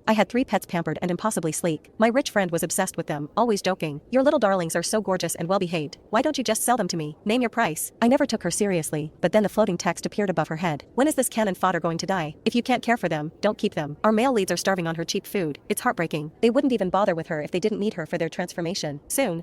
I had 3 pets pampered and impossibly sleek. My rich friend was obsessed with them, always joking. Your little darlings are so gorgeous and well-behaved. Why don't you just sell them to me? Name your price. I never took her seriously, but then the floating text appeared above her head. When is this cannon fodder going to die? If you can't care for them, don't keep them. Our male leads are starving on her cheap food. It's heartbreaking. They wouldn't even bother with her if they didn't need her for their transformation. Soon.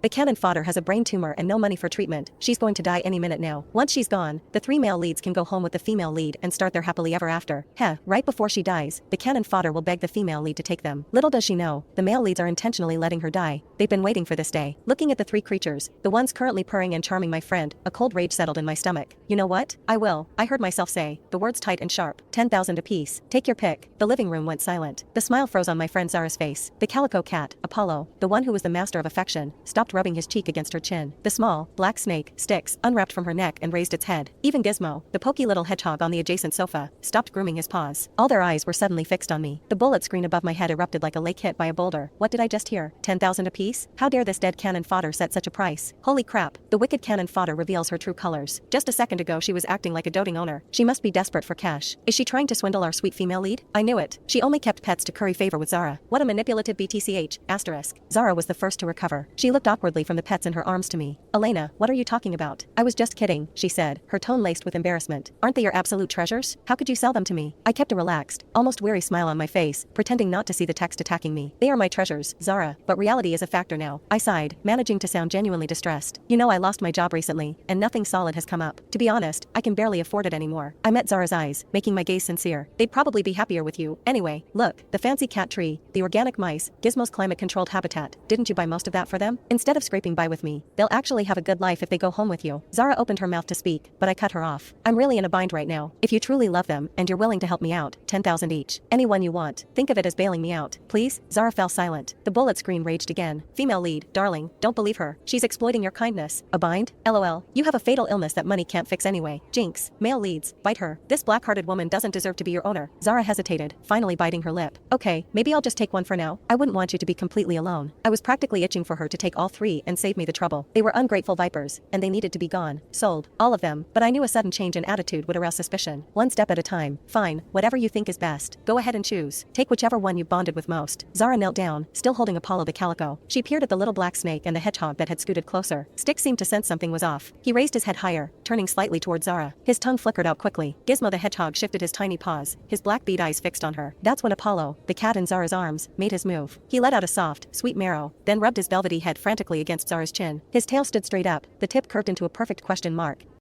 The cannon fodder has a brain tumor and no money for treatment. She's going to die any minute now. Once she's gone, the 3 male leads can go home with the female lead and start their happily ever after. Right before she dies, the cannon fodder will beg the female lead to take them. Little does she know, the male leads are intentionally letting her die. They've been waiting for this day. Looking at the 3 creatures, the ones currently purring and charming my friend, a cold rage settled in my stomach. You know what? I will. I heard myself say, the words tight and sharp. 10,000 apiece. Take your pick. The living room went silent. The smile froze on my friend Zara's face. The calico cat, Apollo, the one who was the master of affection, stopped rubbing his cheek against her chin. The small, black snake, Styx, unwrapped from her neck and raised its head. Even Gizmo, the poky little hedgehog on the adjacent sofa, stopped grooming his paws. All their eyes were suddenly fixed on me. The bullet screen above my head erupted like a lake hit by a boulder. What did I just hear? 10,000 apiece? How dare this dead cannon fodder set such a price? Holy crap, the wicked cannon fodder reveals her true colors. Just a second ago she was acting like a doting owner. She must be desperate for cash. Is she trying to swindle our sweet female lead? I knew it. She only kept pets to curry favor with Zara. What a manipulative BTCH, asterisk. Zara was the first to recover. She looked awkwardly from the pets in her arms to me. Elena, what are you talking about? I was just kidding, she said, her tone laced with embarrassment. Aren't they your absolute treasures? How could you sell them to me? I kept a relaxed, almost weary smile on my face, pretending not to see the text attacking me. They are my treasures, Zara, but reality is a factor now. I sighed, managing to sound genuinely distressed. You know, I lost my job recently, and nothing solid has come up. To be honest, I can barely afford it anymore. I met Zara's eyes, making my gaze sincere. They'd probably be happier with you. Anyway, look, the fancy cat tree, the organic mice, Gizmo's climate-controlled habitat. Didn't you buy most of that for them? Instead of scraping by with me, they'll actually have a good life if they go home with you. Zara opened her mouth to speak, but I cut her off. I'm really in a bind right now. If you truly love them, and you're willing to help me out, 10,000 each. Anyone you want. Think of it as bailing me out. Please? Zara fell silent. The bullet screen raged again. Female lead, darling, don't believe her. She's exploiting your kindness. A bind? LOL. You have a fatal illness that money can't fix anyway. Jinx. Male leads, bite her. This black-hearted woman doesn't deserve to be your owner. Zara hesitated, finally biting her lip. Okay, maybe I'll just take one for now. I wouldn't want you to be completely alone. I was practically itching for her to take all 3 and save me the trouble. They were ungrateful vipers, and they needed to be gone. Sold. All of them, but I knew a sudden change in attitude would arouse suspicion. One step at a time. Fine, whatever you think is best. Go ahead and choose. Take whichever one you bonded with most. Zara knelt down, still holding Apollo the calico. She peered at the little black snake and the hedgehog that had scooted closer. Styx seemed to sense something was off. He raised his head higher, turning slightly toward Zara. His tongue flickered out quickly. Gizmo the hedgehog shifted his tiny paws, his black bead eyes fixed on her. That's when Apollo, the cat in Zara's arms, made his move. He let out a soft, sweet meow, then rubbed his velvety head frantically against Zara's chin. His tail stood straight up, the tip curved into a perfect question mark.